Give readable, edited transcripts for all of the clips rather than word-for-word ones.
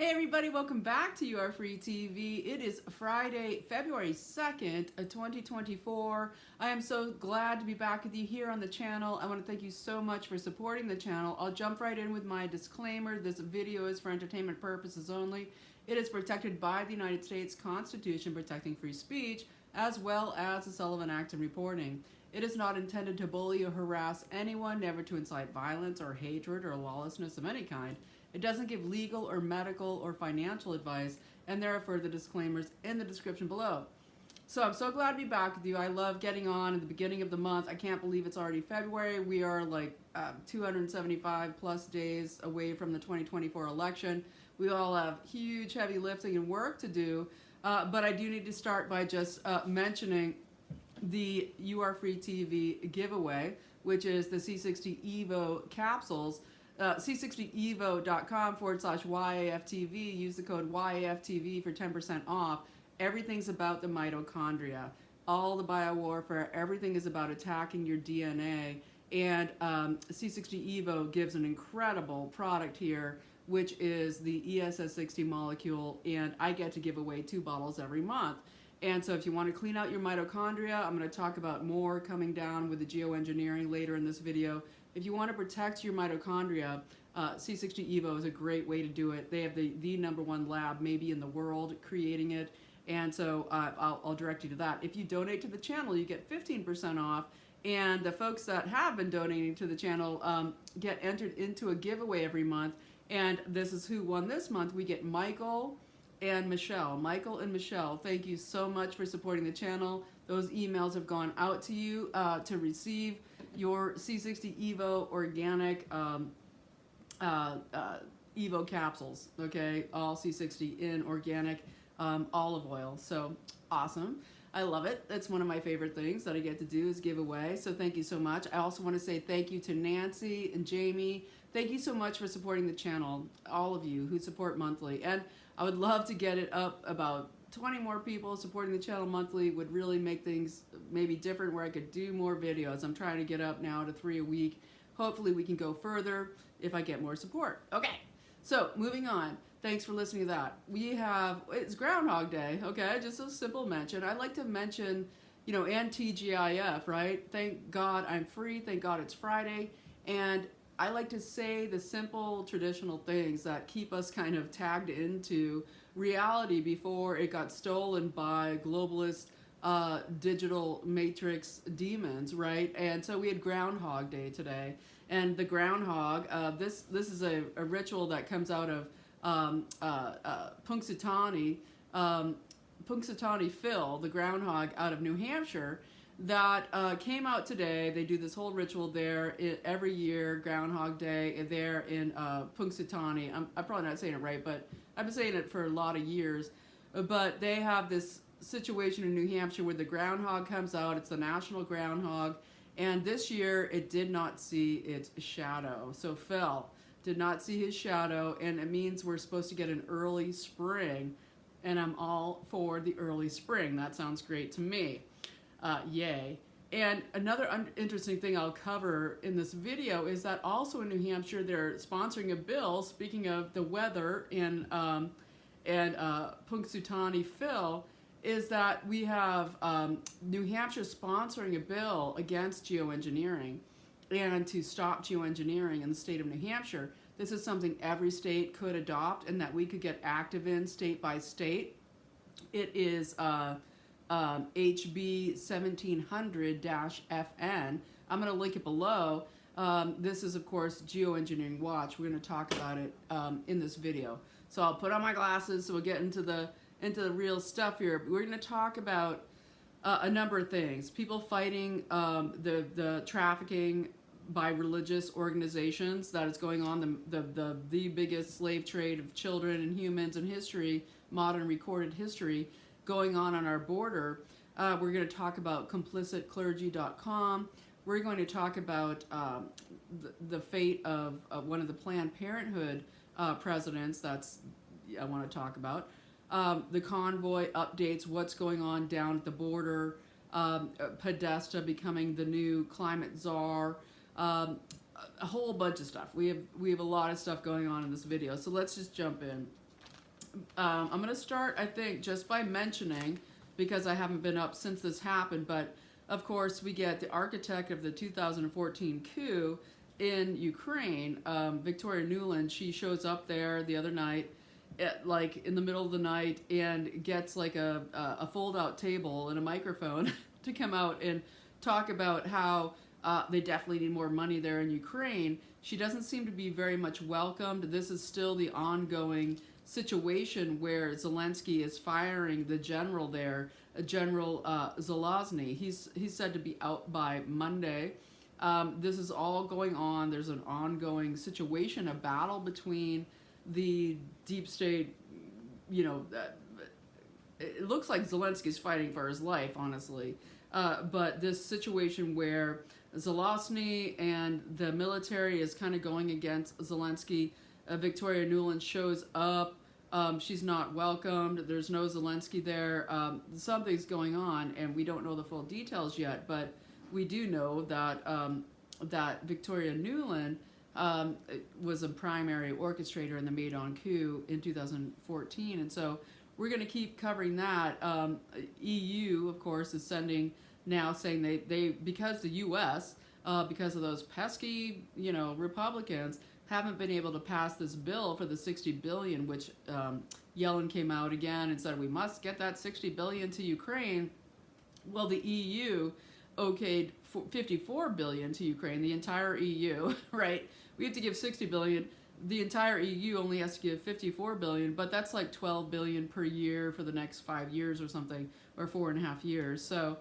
Hey everybody, welcome back to YAFTV. It is Friday, February 2nd, 2024. I am so glad to be back with you here on the channel. I want to thank you so much for supporting the channel. I'll jump right in with my disclaimer. This video is for entertainment purposes only. It is protected by the United States Constitution protecting free speech, as well as the Sullivan Act and reporting. It is not intended to bully or harass anyone, never to incite violence or hatred or lawlessness of any kind. It doesn't give legal or medical or financial advice, and there are further disclaimers in the description below. So I'm so glad to be back with you. I love getting on at the beginning of the month. I can't believe it's already February. We are like 275 plus days away from the 2024 election. We all have huge heavy lifting and work to do, but I do need to start by just mentioning the YAFTV giveaway, which is the C60 Evo capsules. C60evo.com/YAFTV. Use the code YAFTV for 10% off. Everything's about the mitochondria. All the biowarfare, everything is about attacking your DNA. And C60 Evo gives an incredible product here, which is the ESS60 molecule. And I get to give away 2 bottles every month. And so if you want to clean out your mitochondria, I'm going to talk about more coming down with the Geo-Engineering later in this video. If you want to protect your mitochondria, C60 Evo is a great way to do it. They have the #1 lab maybe in the world creating it. And so I'll direct you to that. If you donate to the channel, you get 15% off. And the folks that have been donating to the channel get entered into a giveaway every month. And this is who won this month. We get Michael and Michelle. Michael and Michelle, thank you so much for supporting the channel. Those emails have gone out to you to receive your C60 Evo organic Evo capsules, okay? All C60 in organic olive oil. So awesome. I love it. That's one of my favorite things that I get to do is give away. So thank you so much. I also want to say thank you to Nancy and Jamie. Thank you so much for supporting the channel, all of you who support monthly. And I would love to get it up about 20 more people supporting the channel monthly. Would really make things maybe different where I could do more videos. I'm trying to get up now to 3 a week. Hopefully we can go further if I get more support. Okay, so moving on. Thanks for listening to that. It's Groundhog Day, okay? Just a simple mention. I'd like to mention, you know, and TGIF, right? Thank God I'm free. Thank God it's Friday. And I like to say the simple traditional things that keep us kind of tagged into reality before it got stolen by globalist digital matrix demons, right? And so we had Groundhog Day today. And the groundhog, this is a ritual that comes out of Punxsutawney Phil, the groundhog out of New Hampshire, that came out today. They do this whole ritual there every year, Groundhog Day, there in Punxsutawney. I'm probably not saying it right, but I've been saying it for a lot of years. But they have this situation in New Hampshire where the groundhog comes out. It's the national groundhog. And this year, it did not see its shadow. So Phil did not see his shadow, and it means we're supposed to get an early spring. And I'm all for the early spring. That sounds great to me. Yay. And another interesting thing I'll cover in this video is that also in New Hampshire they're sponsoring a bill, speaking of the weather in Punxsutawney Phil, is that we have New Hampshire sponsoring a bill against geoengineering and to stop geoengineering in the state of New Hampshire. This is something every state could adopt and that we could get active in state by state. It is HB 1700-FN. I'm going to link it below. This is, of course, Geo-Engineering Watch. We're going to talk about it in this video. So I'll put on my glasses so we'll get into the real stuff here. We're going to talk about a number of things. People fighting the trafficking by religious organizations that is going on, the biggest slave trade of children and humans in history, modern recorded history, going on our border. We're going to talk about ComplicitClergy.com. We're going to talk about the fate of one of the Planned Parenthood presidents. I want to talk about. The convoy updates, what's going on down at the border, Podesta becoming the new Climate Czar, a whole bunch of stuff. We have a lot of stuff going on in this video, so let's just jump in. I'm going to start, I think, just by mentioning, because I haven't been up since this happened, but of course we get the architect of the 2014 coup in Ukraine, Victoria Nuland. She shows up there the other night, like in the middle of the night, and gets like a fold-out table and a microphone to come out and talk about how they definitely need more money there in Ukraine. She doesn't seem to be very much welcomed. This is still the ongoing situation where Zelensky is firing the general there, General Zelazny. He's said to be out by Monday. This is all going on. There's an ongoing situation, a battle between the deep state, it looks like Zelensky's fighting for his life, honestly. But this situation where Zelazny and the military is kind of going against Zelensky. Victoria Nuland shows up. She's not welcomed. There's no Zelensky there. Something's going on, and we don't know the full details yet, but we do know that that Victoria Nuland was a primary orchestrator in the Maidan coup in 2014, and so we're going to keep covering that. EU, of course, is sending now, saying they because the U.S. Because of those pesky Republicans haven't been able to pass this bill for the $60 billion, which Yellen came out again and said we must get that $60 billion to Ukraine. Well, the EU okayed $54 billion to Ukraine, the entire EU, right? We have to give $60 billion. The entire EU only has to give $54 billion, but that's like $12 billion per year for the next 5 years or something, or 4.5 years. So,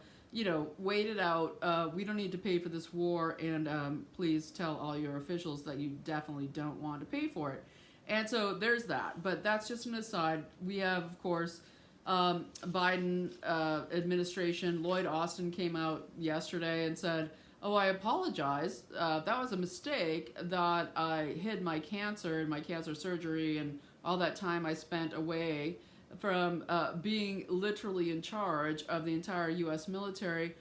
wait it out. We don't need to pay for this war, and please tell all your officials that you definitely don't want to pay for it. And so there's that. But that's just an aside. We have, of course, Biden administration. Lloyd Austin came out yesterday and said, "Oh, I apologize. That was a mistake that I hid my cancer and my cancer surgery and all that time I spent away from being literally in charge of the entire U.S. military,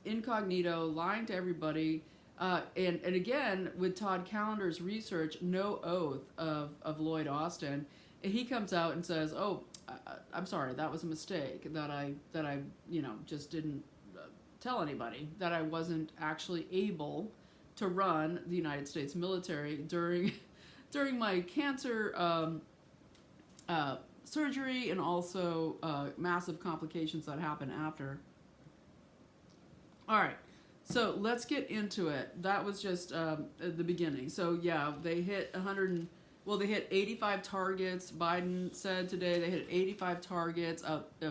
incognito, lying to everybody." And again, with Todd Callender's research, no oath of Lloyd Austin, he comes out and says, "Oh, I'm sorry, that was a mistake, that I just didn't tell anybody, that I wasn't actually able to run the United States military during my cancer surgery, and also massive complications that happen after." All right, so let's get into it. That was just the beginning. So yeah, they hit they hit 85 targets. Biden said today they hit 85 targets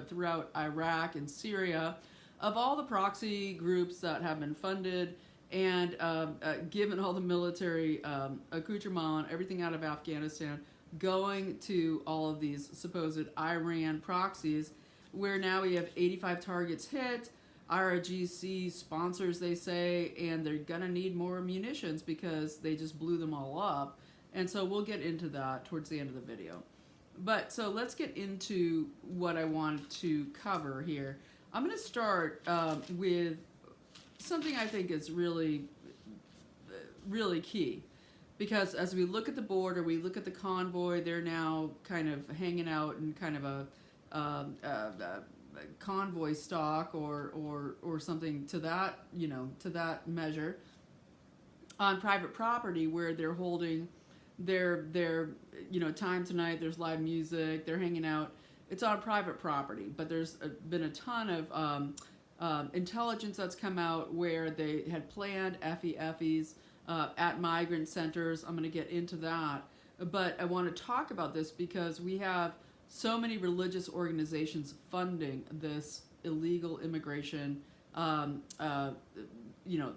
throughout Iraq and Syria, of all the proxy groups that have been funded and given all the military accoutrement, everything out of Afghanistan, going to all of these supposed Iran proxies, where now we have 85 targets hit. IRGC sponsors, they say, and they're gonna need more munitions because they just blew them all up. And so we'll get into that towards the end of the video. But so let's get into what I want to cover here. I'm going to start with something I think is really, really key. Because as we look at the border, we look at the convoy, they're now kind of hanging out in kind of a convoy stock or something to that, to that measure, on private property, where they're holding their time tonight. There's live music, they're hanging out. It's on private property, but there's been a ton of intelligence that's come out where they had planned FEFEs at migrant centers. I'm going to get into that, but I want to talk about this because we have so many religious organizations funding this illegal immigration,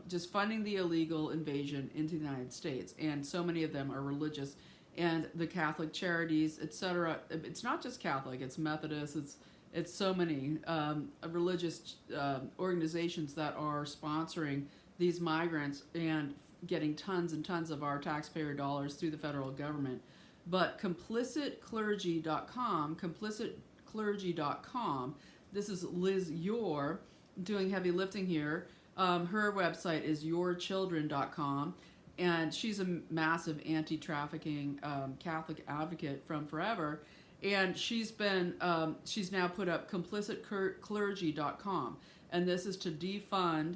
just funding the illegal invasion into the United States, and so many of them are religious. And the Catholic Charities, etc. It's not just Catholic; it's Methodist. It's so many religious organizations that are sponsoring these migrants and getting tons and tons of our taxpayer dollars through the federal government. But complicitclergy.com. This is Liz Yore doing heavy lifting here. Her website is yourchildren.com. And she's a massive anti-trafficking Catholic advocate from forever. And she's now put up complicitclergy.com, and this is to defund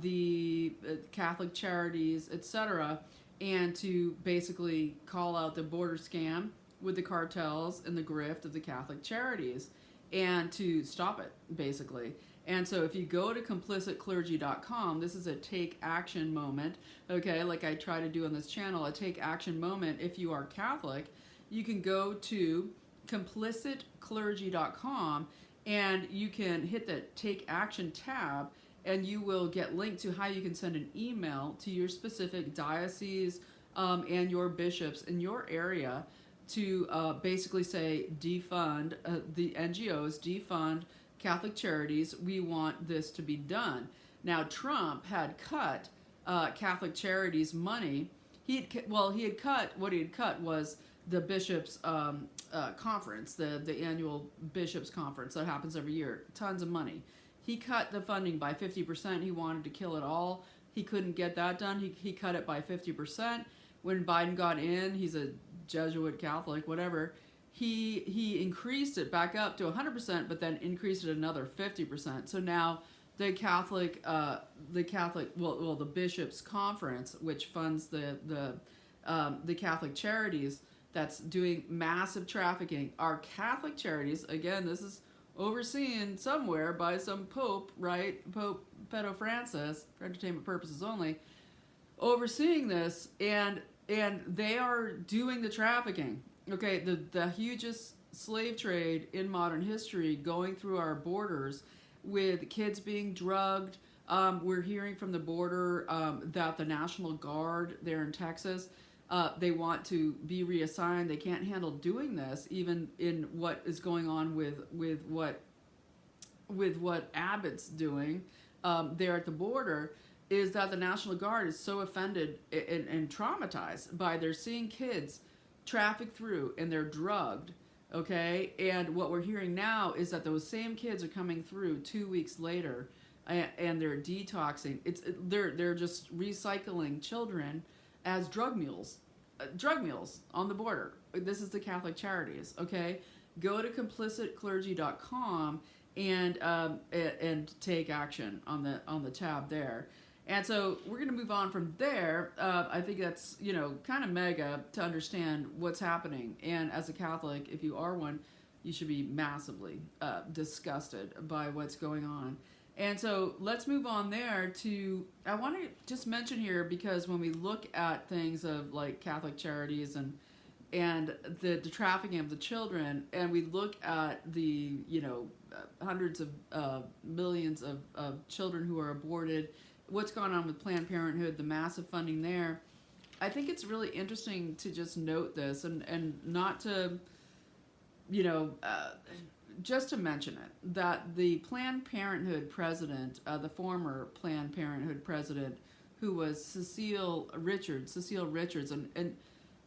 the Catholic Charities, etc., and to basically call out the border scam with the cartels and the grift of the Catholic Charities, and to stop it, basically. And so if you go to complicitclergy.com, this is a take action moment, okay, like I try to do on this channel, a take action moment. If you are Catholic, you can go to complicitclergy.com and you can hit the take action tab, and you will get linked to how you can send an email to your specific diocese and your bishops in your area to basically say defund the NGOs, defund Catholic Charities. We want this to be done. Now, Trump had cut Catholic Charities money. He had cut, what he had cut was the bishops' conference, the annual bishops' conference that happens every year. Tons of money. He cut the funding by 50%. He wanted to kill it all. He couldn't get that done. He cut it by 50%. When Biden got in, he's a Jesuit Catholic, whatever, he increased it back up to 100%, but then increased it another 50%. So now the bishops' conference, which funds the Catholic Charities, that's doing massive trafficking, are Catholic Charities. Again, this is overseen somewhere by some pope, right? Pope Pedo Francis, for entertainment purposes only, overseeing this, and they are doing the trafficking. Okay, the hugest slave trade in modern history going through our borders, with kids being drugged. We're hearing from the border that the National Guard there in Texas, they want to be reassigned. They can't handle doing this, even in what is going on with what Abbott's doing there at the border, is that the National Guard is so offended and traumatized by they're seeing kids trafficked through and they're drugged, okay? And what we're hearing now is that those same kids are coming through 2 weeks later, and they're detoxing. They're just recycling children as drug mules on the border. This is the Catholic Charities, okay? Go to complicitclergy.com and take action on the tab there. And so we're going to move on from there. I think that's, kind of mega to understand what's happening. And as a Catholic, if you are one, you should be massively disgusted by what's going on. And so let's move on there to, I want to just mention here, because when we look at things of like Catholic Charities and the trafficking of the children, and we look at the, hundreds of millions of children who are aborted, what's going on with Planned Parenthood, the massive funding there, I think it's really interesting to just note this and not to, just to mention it, that the Planned Parenthood president, the former Planned Parenthood president, who was Cecile Richards, and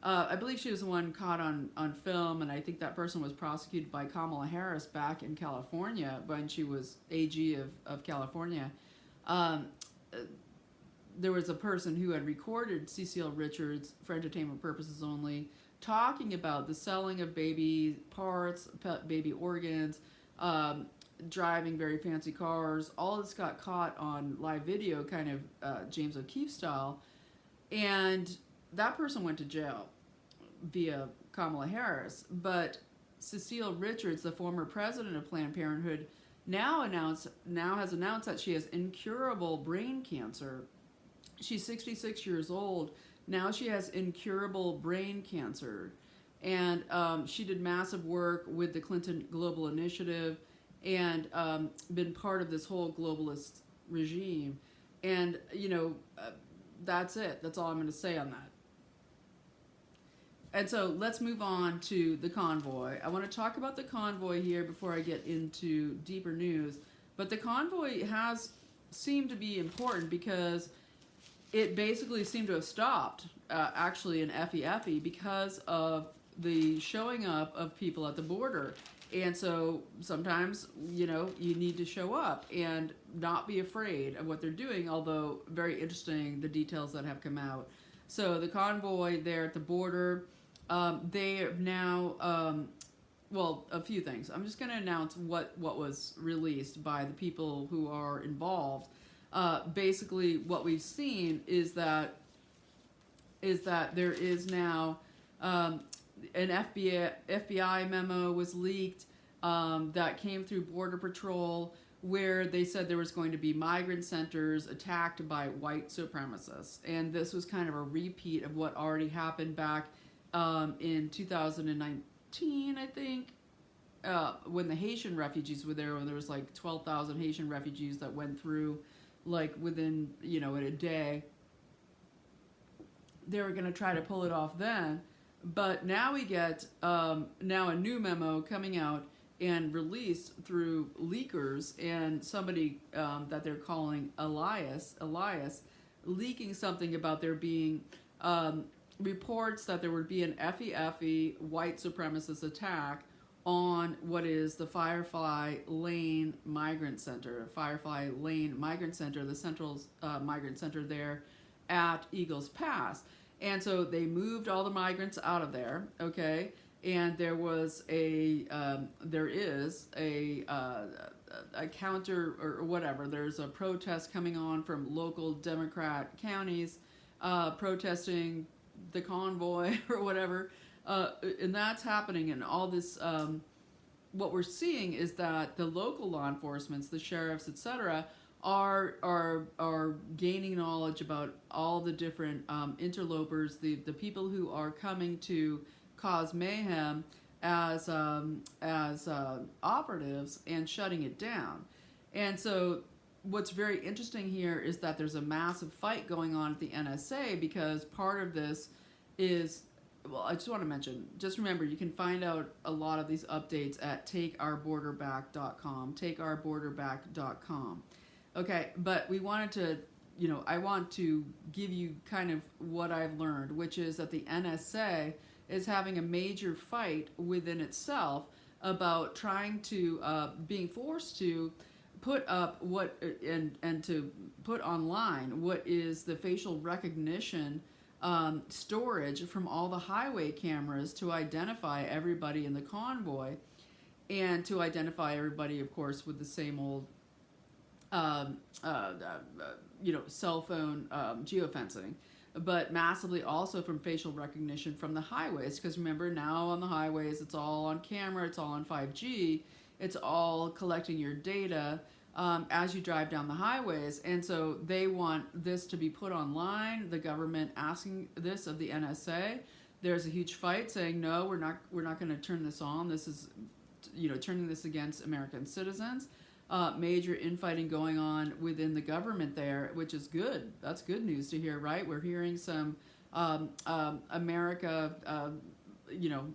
I believe she was the one caught on film, and I think that person was prosecuted by Kamala Harris back in California when she was AG of California. There was a person who had recorded Cecile Richards for entertainment purposes only, talking about the selling of baby parts, baby organs, driving very fancy cars. All this got caught on live video, kind of James O'Keefe style, and that person went to jail via Kamala Harris. But Cecile Richards, the former president of Planned Parenthood, now has announced that she has incurable brain cancer. She's 66 years old. Now she has incurable brain cancer. And she did massive work with the Clinton Global Initiative and been part of this whole globalist regime. And, that's it. That's all I'm going to say on that. And so let's move on to the convoy. I want to talk about the convoy here before I get into deeper news. But the convoy has seemed to be important because it basically seemed to have stopped, actually, in FEFE because of the showing up of people at the border. And so sometimes, you need to show up and not be afraid of what they're doing, although very interesting, the details that have come out. So the convoy there at the border, they have now well, a few things. I'm just going to announce what was released by the people who are involved. Basically, what we've seen is that there is now an FBI memo was leaked that came through Border Patrol, where they said there was going to be migrant centers attacked by white supremacists. And this was kind of a repeat of what already happened back in 2019, I think, when the Haitian refugees were there, when there was like 12,000 Haitian refugees that went through, like within, in a day. They were going to try to pull it off then. But now we get now a new memo coming out and released through leakers and somebody that they're calling Elias, leaking something about there being reports that there would be an FEFE white supremacist attack on what is the Firefly Lane Migrant Center. Firefly Lane Migrant Center, the central migrant center there at Eagles Pass. And so they moved all the migrants out of there, okay? And there was there is a counter or whatever. There's a protest coming on from local Democrat counties protesting the convoy or whatever. And that's happening, and all this, what we're seeing is that the local law enforcement, the sheriffs, etc., are gaining knowledge about all the different interlopers, the people who are coming to cause mayhem as operatives and shutting it down. And so what's very interesting here is that there's a massive fight going on at the NSA, because part of this is, well, I just want to mention, just remember, you can find out a lot of these updates at takeourborderback.com, takeourborderback.com. Okay, but we wanted to, I want to give you kind of what I've learned, which is that the NSA is having a major fight within itself about trying to, being forced to put up what, and to put online what is the facial recognition storage from all the highway cameras to identify everybody in the convoy, and to identify everybody, of course, with the same old cell phone geofencing, but massively also from facial recognition from the highways. Because remember, now on the highways, it's all on camera, it's all on 5G, it's all collecting your data as you drive down the highways. And so they want this to be put online, the government asking this of the NSA. There's a huge fight saying, no, we're not going to turn this on. This is, turning this against American citizens. Major infighting going on within the government there, which is good. That's good news to hear, right? We're hearing some America,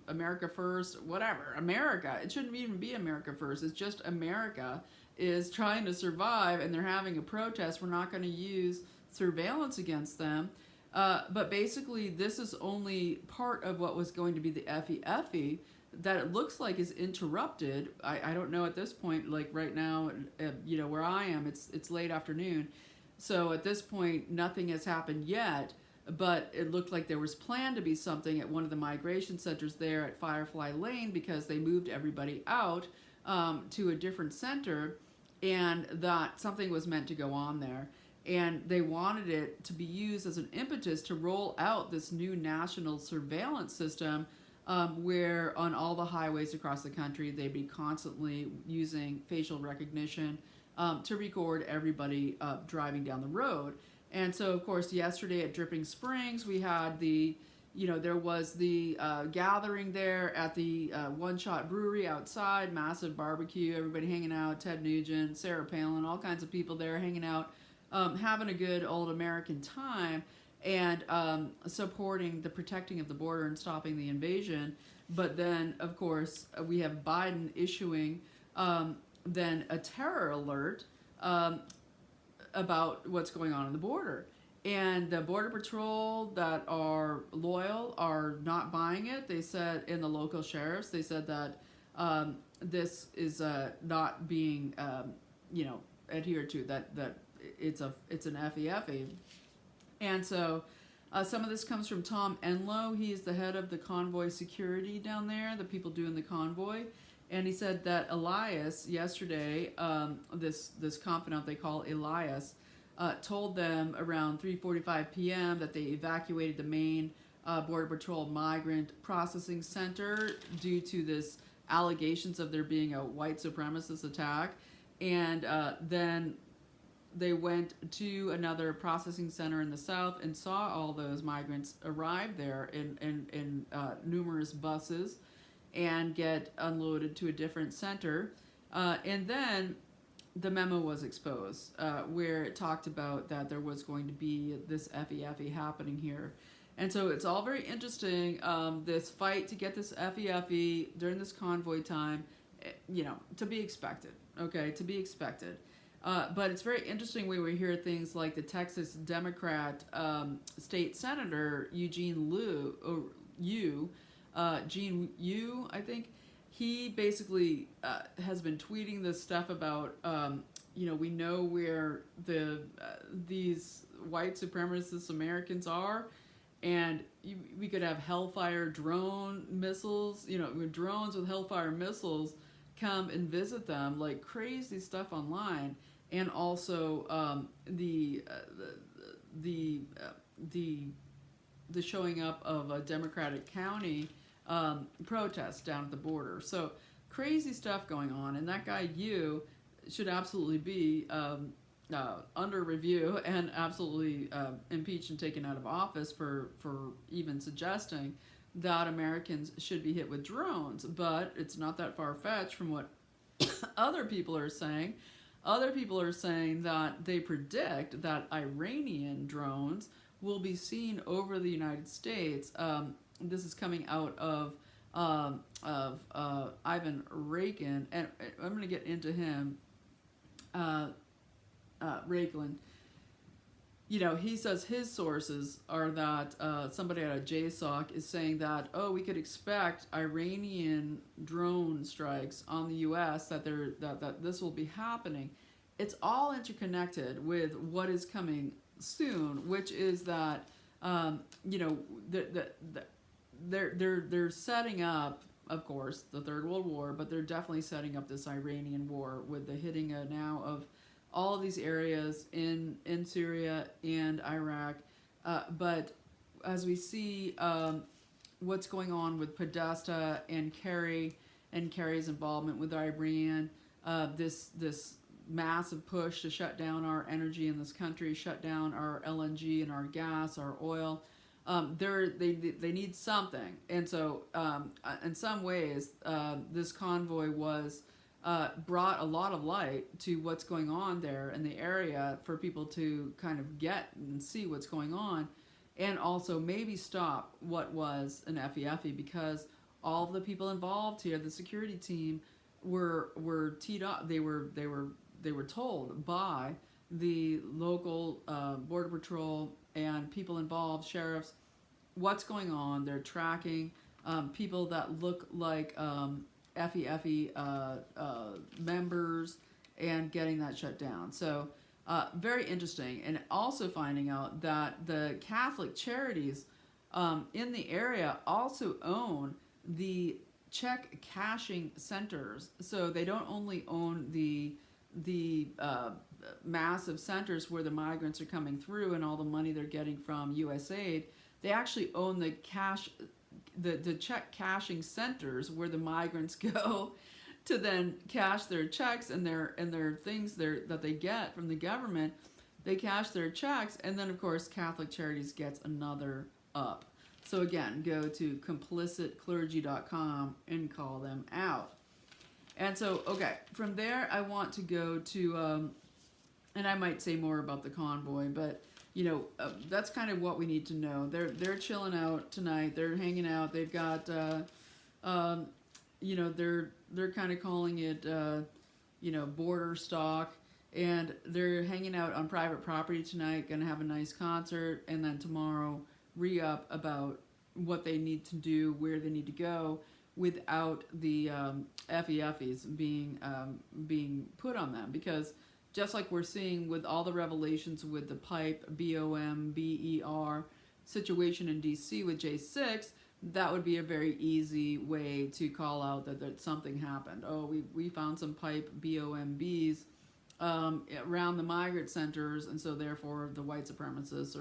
America first, whatever. America. It shouldn't even be America first. It's just America is trying to survive, and they're having a protest. We're not going to use surveillance against them. But basically, this is only part of what was going to be the FEFE that it looks like is interrupted. I don't know at this point, like right now, where I am, it's late afternoon. So at this point, nothing has happened yet, but it looked like there was planned to be something at one of the migration centers there at Firefly Lane, because they moved everybody out to a different center, and that something was meant to go on there. And they wanted it to be used as an impetus to roll out this new national surveillance system, where on all the highways across the country, they'd be constantly using facial recognition to record everybody driving down the road. And so, of course, yesterday at Dripping Springs, we had there was the gathering there at the One Shot Brewery outside, massive barbecue, everybody hanging out, Ted Nugent, Sarah Palin, all kinds of people there hanging out, having a good old American time, and supporting the protecting of the border and stopping the invasion. But then, of course, we have Biden issuing then a terror alert about what's going on the border. And the Border Patrol that are loyal are not buying it. They said, in the local sheriffs, they said that this is not being, adhered to, that it's an FEFE. And so Some of this comes from Tom Enlow. He is the head of the convoy security down there, the people doing the convoy. And he said that Elias, yesterday, this confidant they call Elias, told them around 3:45 p.m. that they evacuated the main Border Patrol migrant processing center due to this allegations of there being a white supremacist attack. And then they went to another processing center in the south and saw all those migrants arrive there in numerous buses and get unloaded to a different center. And then the memo was exposed, where it talked about that there was going to be this FEFE happening here. And so it's all very interesting, this fight to get this FEFE during this convoy time, to be expected, okay, to be expected. But it's very interesting when we hear things like the Texas Democrat state senator, Gene Yu, I think, he basically has been tweeting this stuff about, we know where these white supremacist Americans are, and we could have Hellfire drone missiles, drones with Hellfire missiles come and visit them, like crazy stuff online. And also the showing up of a Democratic county protest down at the border. So crazy stuff going on, and that guy Yu should absolutely be under review and absolutely impeached and taken out of office for even suggesting that Americans should be hit with drones. But it's not that far-fetched from what other people are saying. Other people are saying that they predict that Iranian drones will be seen over the United States. This is coming out of Ivan Raiklin, and I'm going to get into him. Raiklin, he says his sources are that somebody at a JSOC is saying that, we could expect Iranian drone strikes on the U.S., that this will be happening. It's all interconnected with what is coming soon, which is that they're setting up, of course, the Third World War, but they're definitely setting up this Iranian war with the hitting now of all of these areas in Syria and Iraq. But as we see what's going on with Podesta and Kerry and Kerry's involvement with Iran, this massive push to shut down our energy in this country, shut down our LNG and our gas, our oil. They need something. And so in some ways, this convoy was brought a lot of light to what's going on there in the area for people to kind of get and see what's going on, and also maybe stop what was an FEFE, because all of the people involved here, the security team, were teed up. They were told by the local border patrol and people involved, sheriffs, what's going on. They're tracking people that look like FEFE members and getting that shut down. So very interesting. And also finding out that the Catholic Charities in the area also own the check cashing centers. So they don't only own the massive centers where the migrants are coming through and all the money they're getting from USAID. They actually own the check cashing centers where the migrants go to then cash their checks and their things that they get from the government. They cash their checks, and then of course Catholic Charities gets another up. So again, go to complicitclergy.com and call them out. And so, okay, from there I want to go to, and I might say more about the convoy, but that's kind of what we need to know. They're chilling out tonight. They're hanging out. They've got, they're kind of calling it, border stock, and they're hanging out on private property tonight. Going to have a nice concert, and then tomorrow re-up about what they need to do, where they need to go, without the FEFEs being put on them, because just like we're seeing with all the revelations with the pipe, BOMBER, situation in DC with J6, that would be a very easy way to call out that something happened. Oh, we found some pipe BOMBs around the migrant centers, and so therefore the white supremacists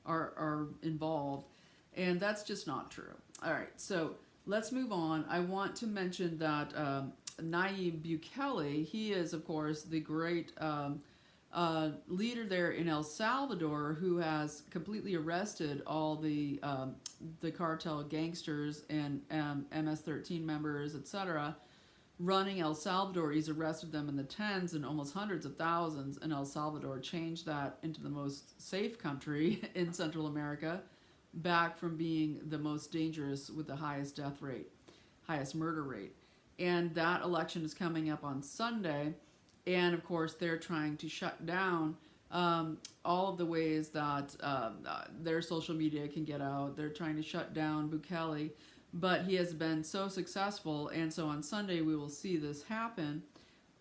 are involved. And that's just not true. All right, so let's move on. I want to mention that Nayib Bukele, he is, of course, the great leader there in El Salvador, who has completely arrested all the cartel gangsters and MS-13 members, etc., running El Salvador. He's arrested them in the tens and almost hundreds of thousands in El Salvador, changed that into the most safe country in Central America, back from being the most dangerous with the highest death rate, highest murder rate. And that election is coming up on Sunday. And of course, they're trying to shut down all of the ways that their social media can get out. They're trying to shut down Bukele, but he has been so successful. And so on Sunday, we will see this happen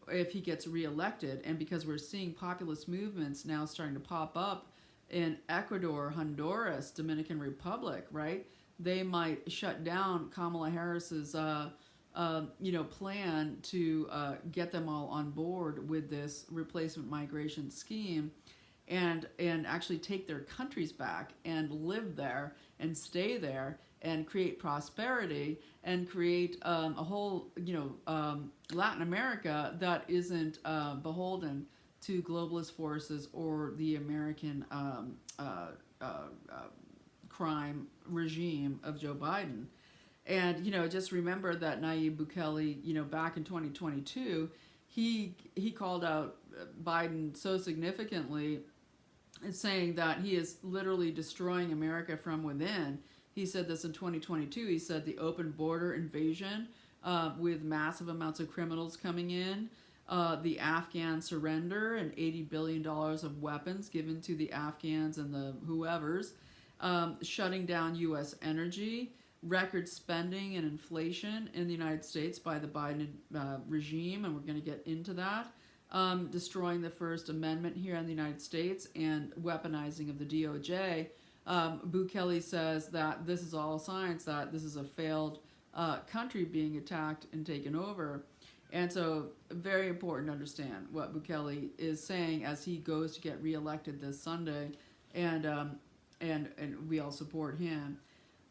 if he gets reelected. And because we're seeing populist movements now starting to pop up in Ecuador, Honduras, Dominican Republic, right? They might shut down Kamala Harris's plan to get them all on board with this replacement migration scheme, and actually take their countries back and live there and stay there and create prosperity and create a whole Latin America that isn't beholden to globalist forces or the American crime regime of Joe Biden. And, just remember that Nayib Bukele, back in 2022, he called out Biden so significantly, saying that he is literally destroying America from within. He said this in 2022. He said the open border invasion with massive amounts of criminals coming in, the Afghan surrender and $80 billion of weapons given to the Afghans and the whoever's, shutting down U.S. energy, record spending and inflation in the United States by the Biden regime, and we're going to get into that, destroying the First Amendment here in the United States and weaponizing of the DOJ. Bukele says that this is all signs that this is a failed country being attacked and taken over. And so very important to understand what Bukele is saying as he goes to get reelected this Sunday, and we all support him.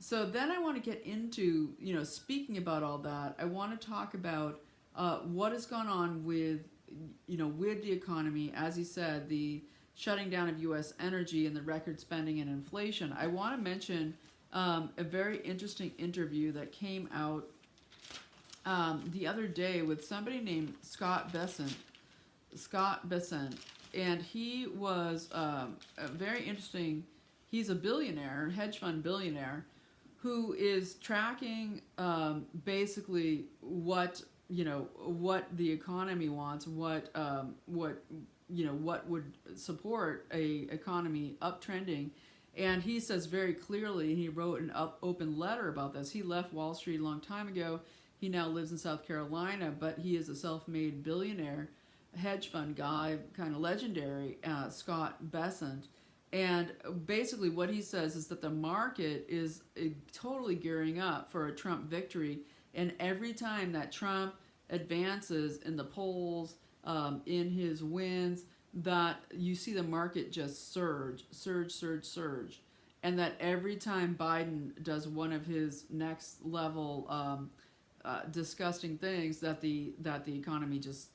So then I want to get into, speaking about all that, I want to talk about what has gone on with, with the economy. As he said, the shutting down of U.S. energy and the record spending and inflation. I want to mention a very interesting interview that came out the other day with somebody named Scott Bessant. And he was very interesting. He's a billionaire, hedge fund billionaire, who is tracking basically what the economy wants, what would support a economy uptrending. And he says very clearly, he wrote an open letter about this. He left Wall Street a long time ago. He now lives in South Carolina, but he is a self-made billionaire, hedge fund guy, kind of legendary, Scott Bessant. And basically what he says is that the market is totally gearing up for a Trump victory. And every time that Trump advances in the polls, in his wins, that you see the market just surge. And that every time Biden does one of his next level disgusting things, that the economy just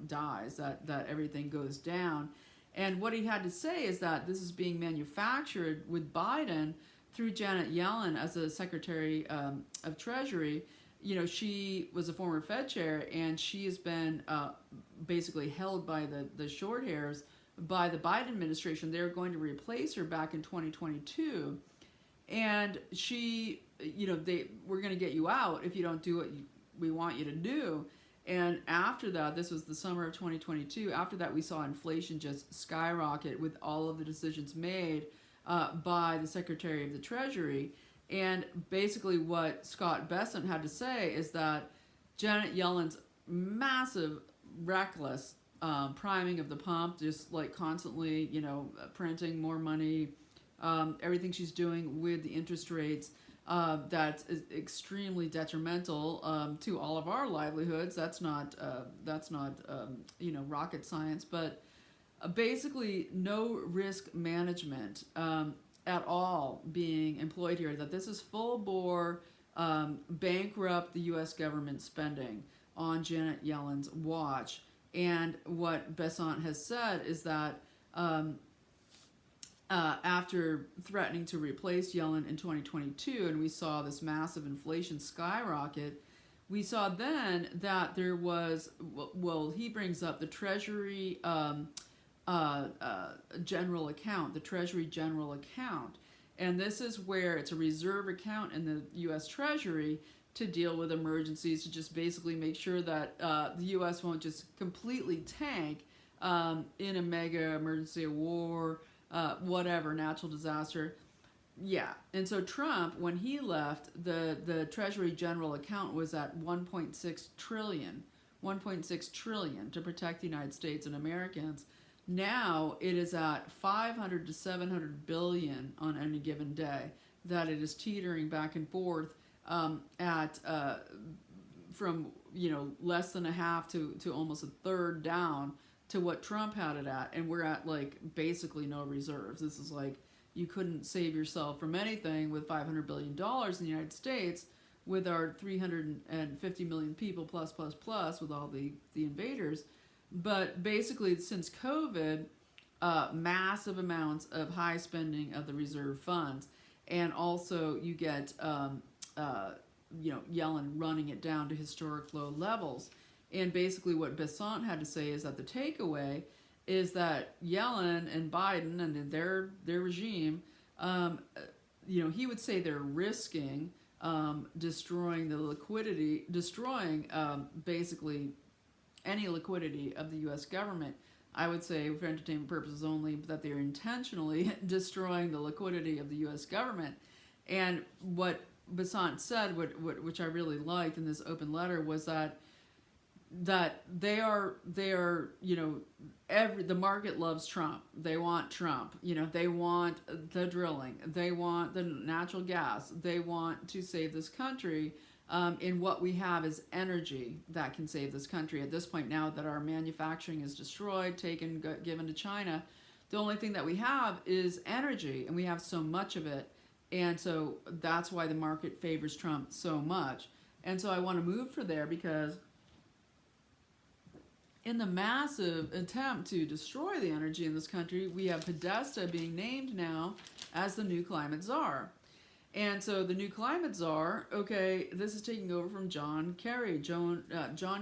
dies, that everything goes down. And what he had to say is that this is being manufactured with Biden through Janet Yellen as a Secretary of Treasury. She was a former Fed chair, and she has been basically held by the short hairs by the Biden administration. They're going to replace her back in 2022. And she, we're going to get you out if you don't do what we want you to do. And after that, this was the summer of 2022, after that we saw inflation just skyrocket with all of the decisions made by the Secretary of the Treasury. And basically what Scott Bessant had to say is that Janet Yellen's massive, reckless priming of the pump, just like constantly, printing more money, everything she's doing with the interest rates, that is extremely detrimental to all of our livelihoods. That's not rocket science, but basically no risk management at all being employed here. That this is full bore bankrupt the U.S. government spending on Janet Yellen's watch. And what Bessant has said is that after threatening to replace Yellen in 2022, and we saw this massive inflation skyrocket, we saw then that there was, well, he brings up the Treasury general account, the Treasury general account. And this is where it's a reserve account in the U.S. Treasury to deal with emergencies, to just basically make sure that the U.S. won't just completely tank in a mega emergency, a war, whatever, natural disaster. Yeah. And so Trump, when he left, the Treasury general account was at 1.6 trillion to protect the United States and Americans. Now it is at 500 to 700 billion on any given day, that it is teetering back and forth at from less than a half to almost a third down to what Trump had it at, and we're at like basically no reserves. This is like, you couldn't save yourself from anything with $500 billion in the United States, with our 350 million people plus with all the invaders. But basically, since COVID, massive amounts of high spending of the reserve funds, and also you get Yellen running it down to historic low levels. And basically, what Bessant had to say is that the takeaway is that Yellen and Biden and their regime, he would say they're risking destroying the liquidity, basically any liquidity of the U.S. government. I would say, for entertainment purposes only, that they're intentionally destroying the liquidity of the U.S. government. And what Bessant said, which I really liked in this open letter, was that they are the market loves Trump. They want Trump. They want the drilling. They want the natural gas. They want to save this country. And what we have is energy that can save this country. At this point now that our manufacturing is destroyed, given to China, the only thing that we have is energy, and we have so much of it. And so that's why the market favors Trump so much. And so I want to move for there, because in the massive attempt to destroy the energy in this country, we have Podesta being named now as the new Climate Czar. And so the new Climate Czar, okay, this is taking over from John Kerry. John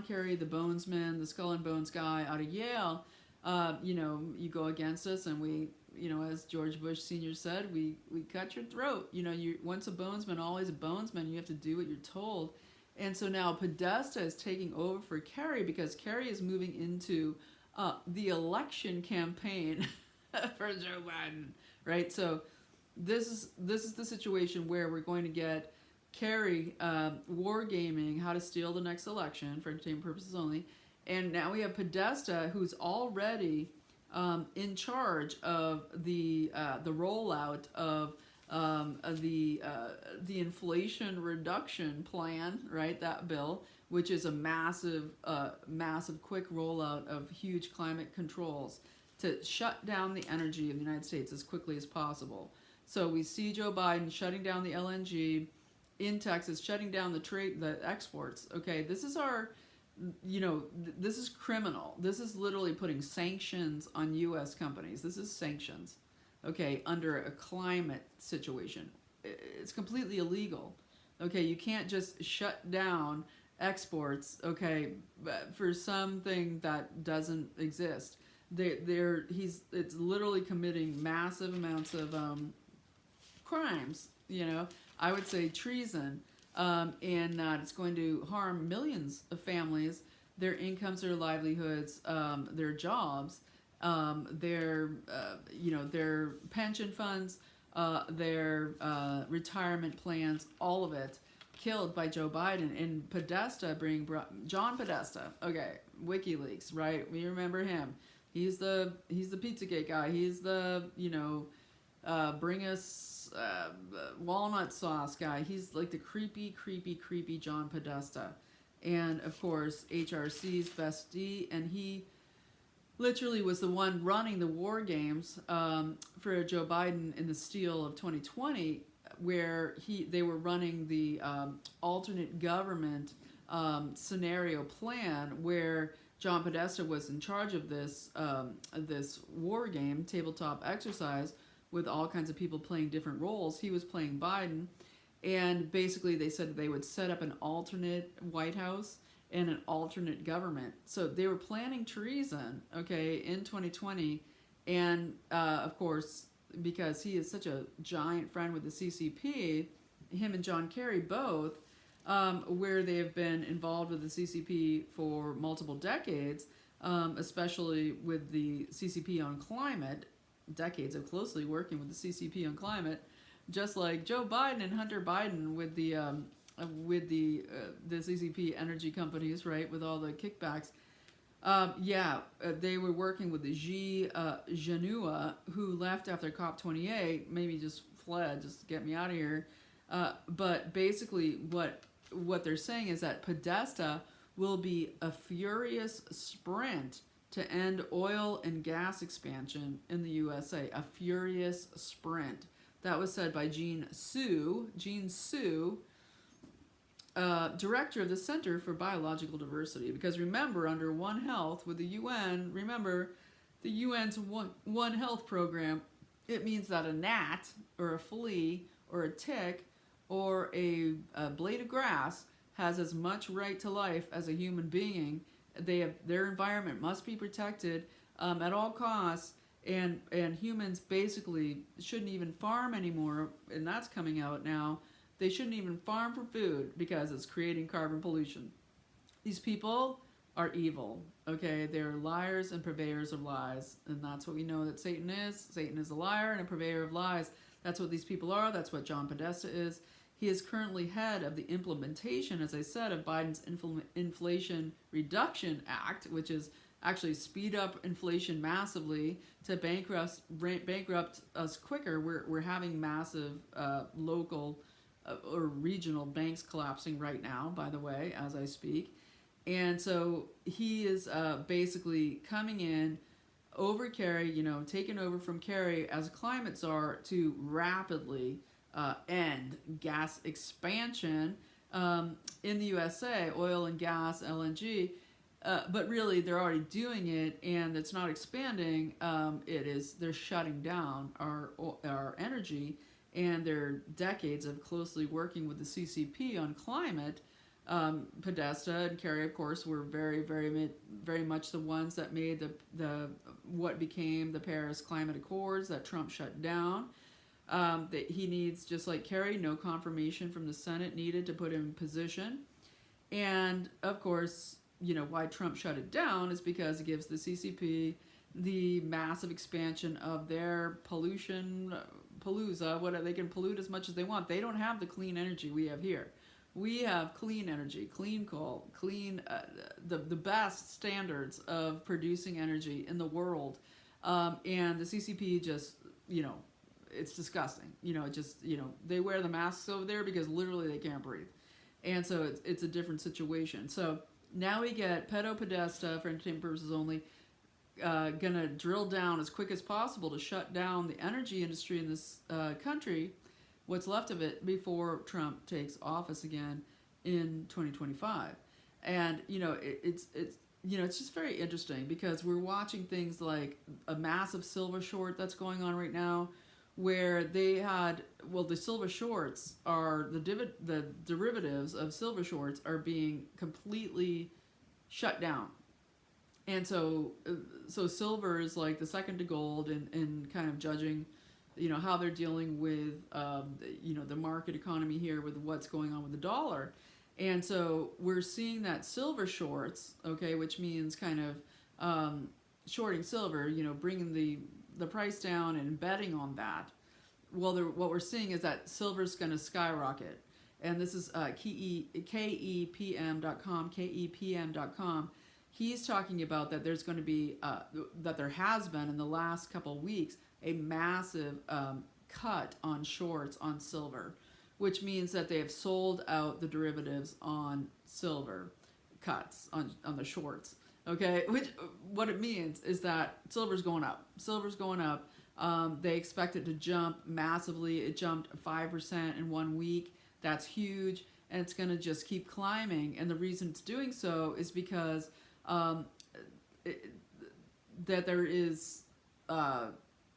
Kerry, the bonesman, the skull and bones guy out of Yale. You go against us, and we, as George Bush Sr. said, we cut your throat. You once a bonesman, always a bonesman. You have to do what you're told. And so now Podesta is taking over for Kerry, because Kerry is moving into the election campaign for Joe Biden, right? So this is the situation where we're going to get Kerry wargaming how to steal the next election for entertainment purposes only, and now we have Podesta, who's already in charge of the rollout of the Inflation Reduction Plan, right? That bill, which is a massive quick rollout of huge climate controls to shut down the energy of the United States as quickly as possible. So we see Joe Biden shutting down the LNG in Texas, shutting down the exports. Okay, this is this is criminal. This is literally putting sanctions on U.S. companies. This is sanctions, okay, under a climate situation. It's completely illegal. Okay, you can't just shut down exports, okay, for something that doesn't exist. It's literally committing massive amounts of crimes, I would say treason, and that it's going to harm millions of families, their incomes, their livelihoods, their jobs, their pension funds, their retirement plans, all of it killed by Joe Biden. And Podesta John Podesta, okay, WikiLeaks, right? We remember him. He's the Pizzagate guy. He's the bring us walnut sauce guy. He's like the creepy John Podesta. And of course, HRC's bestie, and he literally was the one running the war games for Joe Biden in the steal of 2020, where they were running the alternate government scenario plan, where John Podesta was in charge of this this war game tabletop exercise with all kinds of people playing different roles. He was playing Biden, and basically they said they would set up an alternate White House and an alternate government. So they were planning treason, okay, in 2020, and of course, because he is such a giant friend with the CCP, him and John Kerry both, where they have been involved with the CCP for multiple decades, especially with the CCP on climate, decades of closely working with the CCP on climate, just like Joe Biden and Hunter Biden with the CCP energy companies, right, with all the kickbacks. They were working with the Genua, who left after COP28, maybe just fled, just get me out of here. But basically what they're saying is that Podesta will be a furious sprint to end oil and gas expansion in the USA. A furious sprint. That was said by Jean Su, director of the Center for Biological Diversity. Because remember, under One Health with the UN, remember the UN's One Health program, it means that a gnat or a flea or a tick or a blade of grass has as much right to life as a human being. Their environment must be protected at all costs, and humans basically shouldn't even farm anymore, and that's coming out now. They shouldn't even farm for food because it's creating carbon pollution. These people are evil, okay? They're liars and purveyors of lies, and that's what we know that Satan is. Satan is a liar and a purveyor of lies. That's what these people are. That's what John Podesta is. He is currently head of the implementation, as I said, of Biden's Inflation Reduction Act, which is actually speed up inflation massively to bankrupt us quicker. We're having massive local or regional banks collapsing right now, by the way, as I speak. And so he is basically coming in over Kerry, taking over from Kerry as Climate Czar to rapidly end gas expansion in the USA, oil and gas, LNG. But really, they're already doing it, and it's not expanding. They're shutting down our energy, and their decades of closely working with the CCP on climate. Podesta and Kerry, of course, were very much the ones that made the what became the Paris Climate Accords that Trump shut down. That he needs, just like Kerry, no confirmation from the Senate needed to put him in position. And of course, why Trump shut it down is because it gives the CCP the massive expansion of their palooza. They can pollute as much as they want. They don't have the clean energy we have here. We have clean energy, clean coal, clean, the best standards of producing energy in the world. And the CCP just, it's disgusting. They wear the masks over there because literally they can't breathe. And so it's a different situation. So now we get Pedo Podesta, for entertainment purposes only, gonna drill down as quick as possible to shut down the energy industry in this country, what's left of it, before Trump takes office again in 2025. And it's just very interesting because we're watching things like a massive silver short that's going on right now, where they had, the silver shorts are the derivatives of silver shorts are being completely shut down. And so silver is like the second to gold in kind of judging, how they're dealing with, the market economy here with what's going on with the dollar. And so we're seeing that silver shorts, okay, which means kind of shorting silver, bringing the price down and betting on that. Well, what we're seeing is that silver's going to skyrocket. And this is KEPM.com. He's talking about that there's going to be, that there has been in the last couple of weeks, a massive cut on shorts on silver, which means that they have sold out the derivatives on silver cuts on the shorts. Okay, which what it means is that silver's going up. Silver's going up. They expect it to jump massively. It jumped 5% in 1 week. That's huge, and it's going to just keep climbing. And the reason it's doing so is because that there is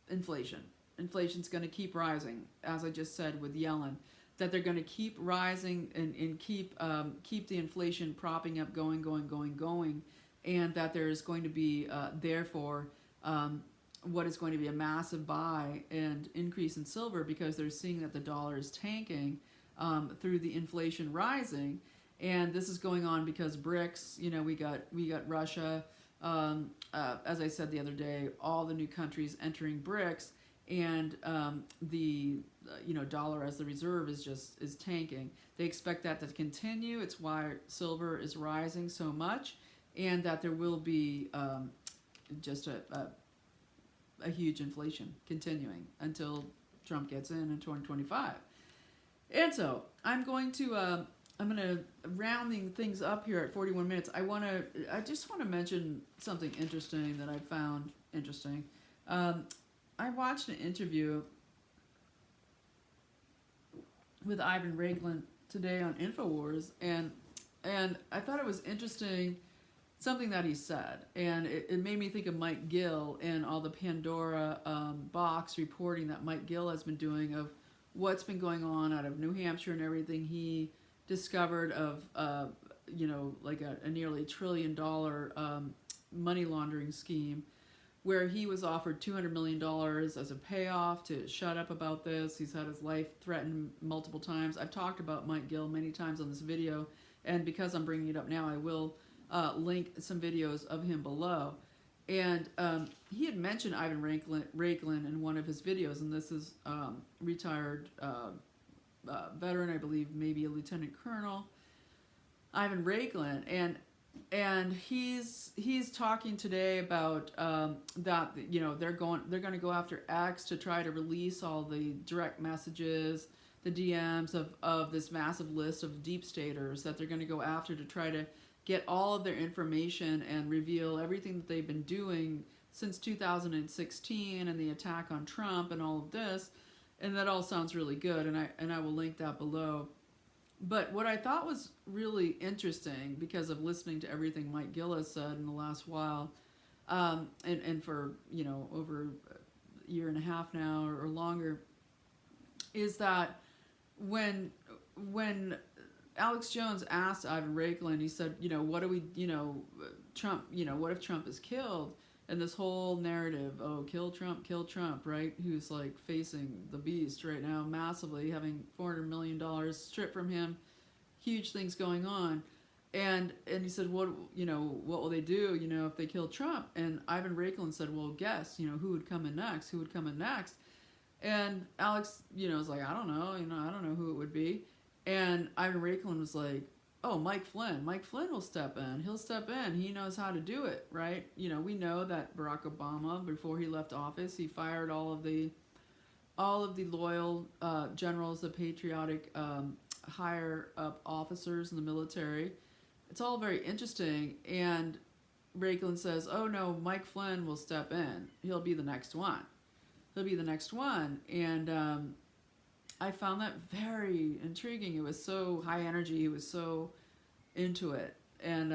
inflation. Inflation's going to keep rising, as I just said with Yellen. That they're going to keep rising and keep the inflation propping up, going, and that there is going to be therefore what is going to be a massive buy and increase in silver, because they're seeing that the dollar is tanking through the inflation rising. And this is going on because BRICS, we got Russia, as I said the other day, all the new countries entering BRICS, and the dollar as the reserve is tanking. They expect that to continue. It's why silver is rising so much, and that there will be just a huge inflation continuing until Trump gets in 2025. And so I'm going to rounding things up here at 41 minutes. I just want to mention something interesting that I found interesting. I watched an interview with Ivan Raiklin today on InfoWars, and I thought it was interesting something that he said, and it made me think of Mike Gill and all the Pandora box reporting that Mike Gill has been doing of what's been going on out of New Hampshire and everything he discovered of like a nearly $1 trillion money laundering scheme, where he was offered $200 million as a payoff to shut up about this. He's had his life threatened multiple times. I've talked about Mike Gill many times on this video, and because I'm bringing it up now, I will link some videos of him below. And he had mentioned Ivan Raiklin in one of his videos, and this is retired veteran, I believe, maybe a lieutenant colonel, Ivan Raiklin, and he's talking today about that they're going to go after X to try to release all the direct messages, the DMs of this massive list of deep staters that they're going to go after to try to get all of their information and reveal everything that they've been doing since 2016 and the attack on Trump and all of this. And that all sounds really good, and I will link that below. But what I thought was really interesting, because of listening to everything Mike Gill has said in the last while, and for over a year and a half now or longer, is that when Alex Jones asked Ivan Raiklin, he said, what do we, Trump, what if Trump is killed? And this whole narrative, kill Trump, right? Who's like facing the beast right now, massively, having $400 million stripped from him, huge things going on. And he said, what will they do, if they kill Trump? And Ivan Raiklin said, well, guess, who would come in next? Who would come in next? And Alex, was like, I don't know, I don't know who it would be. And Ivan Raiklin was like, oh, Mike Flynn. Mike Flynn will step in. He'll step in. He knows how to do it, right? We know that Barack Obama, before he left office, he fired all of the loyal generals, the patriotic higher up officers in the military. It's all very interesting. And Raiklin says, oh no, Mike Flynn will step in. He'll be the next one. And I found that very intriguing. It was so high energy. He was so into it. And,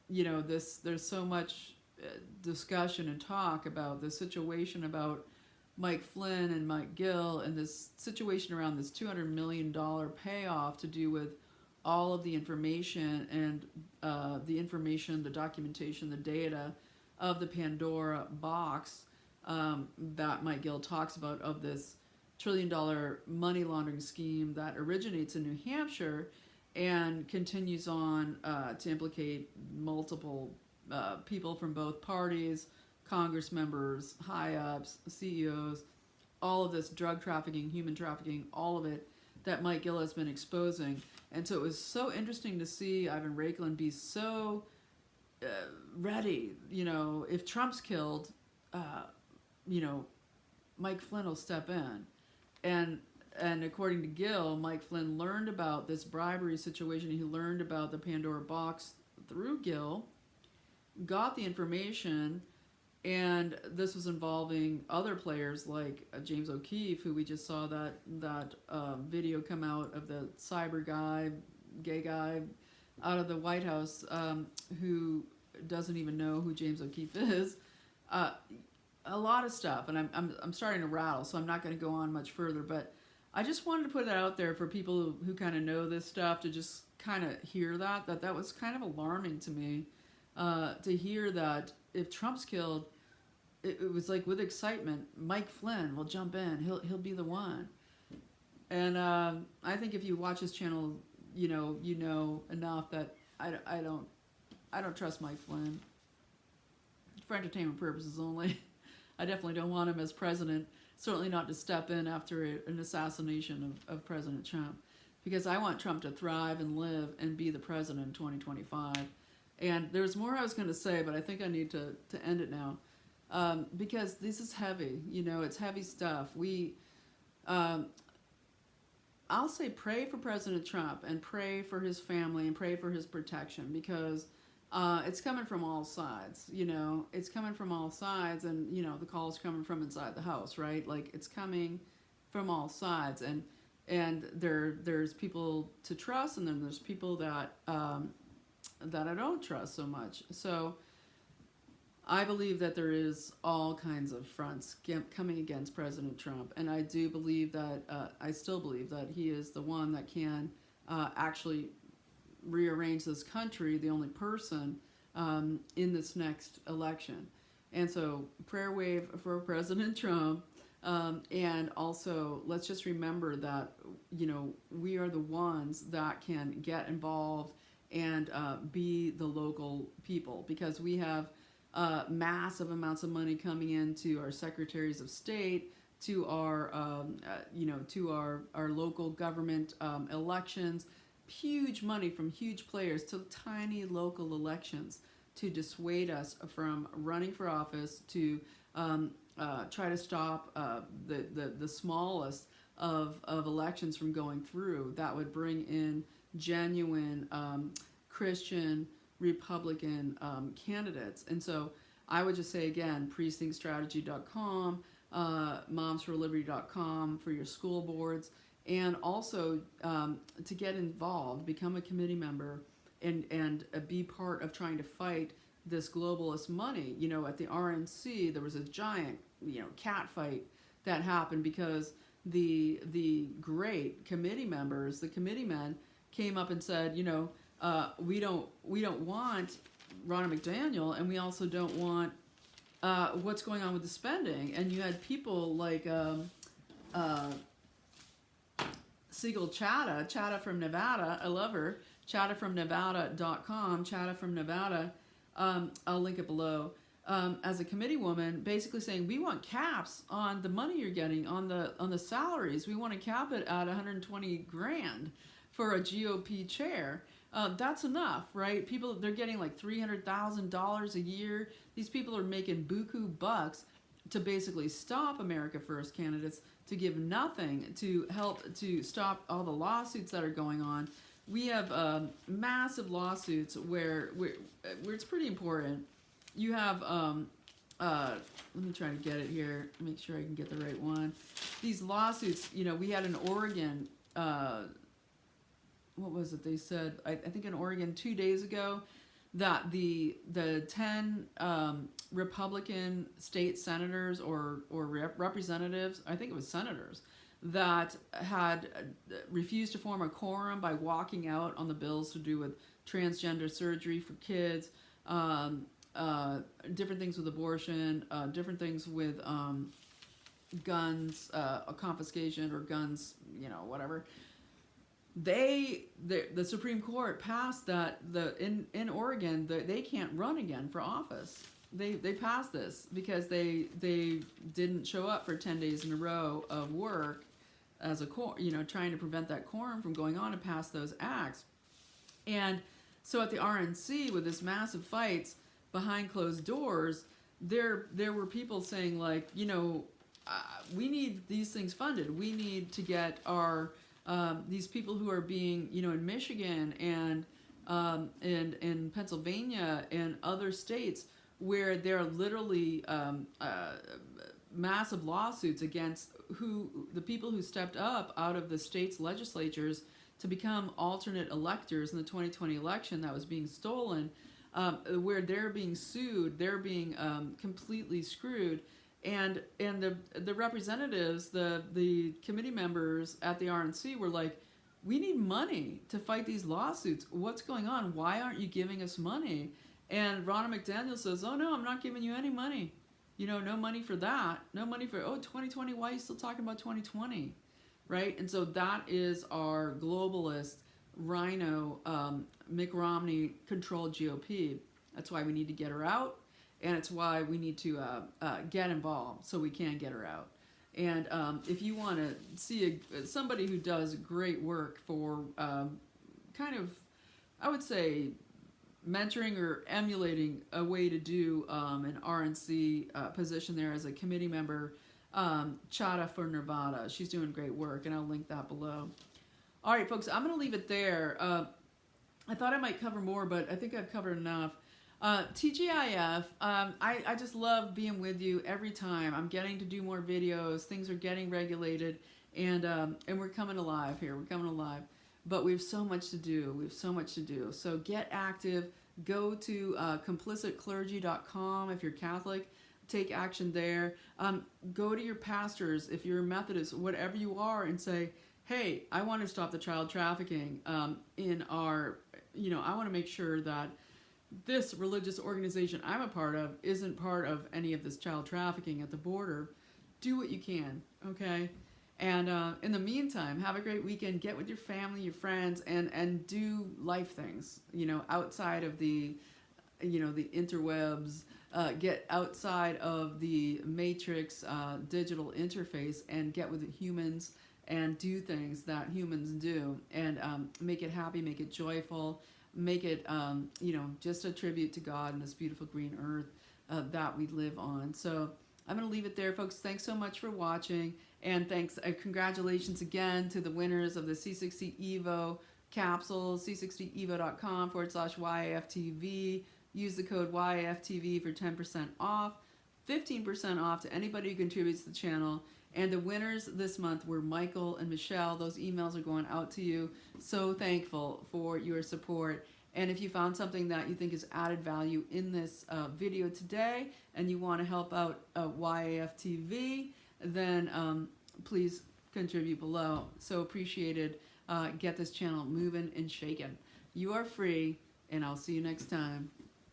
there's so much discussion and talk about the situation about Mike Flynn and Mike Gill, and this situation around this $200 million payoff to do with all of the information and the documentation, the data of the Pandora box that Mike Gill talks about, of this $1 trillion money laundering scheme that originates in New Hampshire and continues on to implicate multiple people from both parties, Congress members, high-ups, CEOs, all of this drug trafficking, human trafficking, all of it that Mike Gill has been exposing. And so it was so interesting to see Ivan Raiklin be so ready. If Trump's killed, Mike Flynn will step in. and and according to Gill, Mike Flynn learned about this bribery situation. He learned about the Pandora box through Gill, got the information, and this was involving other players like James O'Keefe, who we just saw that video come out of the cyber guy, gay guy, out of the White House, who doesn't even know who James O'Keefe is. A lot of stuff, and I'm starting to rattle, so I'm not going to go on much further. But I just wanted to put it out there for people who kind of know this stuff to just kind of hear that was kind of alarming to me, to hear that if Trump's killed, it was like with excitement, Mike Flynn will jump in. He'll be the one. And I think if you watch his channel, you know enough that I don't trust Mike Flynn for entertainment purposes only. I definitely don't want him as president. Certainly not to step in after an assassination of President Trump, because I want Trump to thrive and live and be the president in 2025. And there's more I was going to say, but I think I need to end it now, because this is heavy. It's heavy stuff. I'll say pray for President Trump and pray for his family and pray for his protection, because it's coming from all sides. It's coming from all sides, and the call is coming from inside the house, right? Like, it's coming from all sides, and there's people to trust, and then there's people that I don't trust so much. So I believe that there is all kinds of fronts coming against President Trump, and I do believe that I still believe that he is the one that can actually rearrange this country, the only person in this next election. And so prayer wave for President Trump, and also let's just remember that we are the ones that can get involved and be the local people, because we have massive amounts of money coming into our secretaries of state, to our to our local government elections. Huge money from huge players to tiny local elections to dissuade us from running for office, to try to stop the smallest of elections from going through that would bring in genuine Christian Republican candidates. And so I would just say again, precinctstrategy.com, momsforliberty.com for your school boards, and also to get involved, become a committee member, and be part of trying to fight this globalist money. At the RNC, there was a giant cat fight that happened because the great committee members, the committeemen, came up and said, we don't want Ronna McDaniel, and we also don't want what's going on with the spending. And you had people like Siegel Chata from Nevada. I love her. ChataFromNevada.com. Chata from Nevada. I'll link it below. As a committee woman, basically saying we want caps on the money you're getting on the salaries. We want to cap it at 120 grand for a GOP chair. That's enough, right? People, they're getting like $300,000 a year. These people are making buku bucks to basically stop America First candidates, to give nothing to help to stop all the lawsuits that are going on. We have massive lawsuits where it's pretty important. You have, let me try to get it here, make sure I can get the right one. These lawsuits, we had in Oregon, what was it they said? I think in Oregon 2 days ago, that the 10 Republican state senators or representatives, I think it was senators, that had refused to form a quorum by walking out on the bills to do with transgender surgery for kids, different things with abortion, different things with guns, a confiscation or guns, whatever. The Supreme Court passed that in Oregon they can't run again for office. They passed this because they didn't show up for 10 days in a row of work as a trying to prevent that quorum from going on and pass those acts. And so at the RNC, with this massive fights behind closed doors, there were people saying like, we need these things funded. We need to get our these people who are being, in Michigan and in Pennsylvania and other states where there are literally massive lawsuits against the people who stepped up out of the state's legislatures to become alternate electors in the 2020 election that was being stolen, where they're being sued, they're being completely screwed. And the representatives, the committee members at the RNC were like, we need money to fight these lawsuits. What's going on? Why aren't you giving us money? And Ronna McDaniel says, oh no, I'm not giving you any money. No money for that. No money for, 2020, why are you still talking about 2020? Right? And so that is our globalist, rhino, Mick Romney controlled GOP. That's why we need to get her out. And it's why we need to get involved so we can get her out. And if you want to see somebody who does great work for kind of, I would say, mentoring or emulating a way to do an RNC position there as a committee member, Chada for Nevada. She's doing great work, and I'll link that below. All right, folks, I'm going to leave it there. I thought I might cover more, but I think I've covered enough. TGIF, I just love being with you every time. I'm getting to do more videos. Things are getting regulated, and we're coming alive here. We're coming alive. But we have so much to do. We have so much to do. So get active. Go to complicitclergy.com if you're Catholic. Take action there. Go to your pastors if you're a Methodist, whatever you are, and say, hey, I want to stop the child trafficking in our, I want to make sure that this religious organization I'm a part of isn't part of any of this child trafficking at the border. Do what you can, okay? And in the meantime, have a great weekend. Get with your family, your friends, and do life things, outside of the, the interwebs. Get outside of the matrix digital interface and get with humans and do things that humans do, and make it happy, make it joyful, make it, just a tribute to God and this beautiful green earth that we live on. So I'm going to leave it there, folks. Thanks so much for watching. And thanks, congratulations again to the winners of the C60 Evo capsules, c60evo.com/YAFTV. Use the code YAFTV for 10% off, 15% off to anybody who contributes to the channel. And the winners this month were Michael and Michelle. Those emails are going out to you. So thankful for your support. And if you found something that you think is added value in this video today and you want to help out YAFTV, then please contribute below. So appreciated. Get this channel moving and shaking. You are free, and I'll see you next time.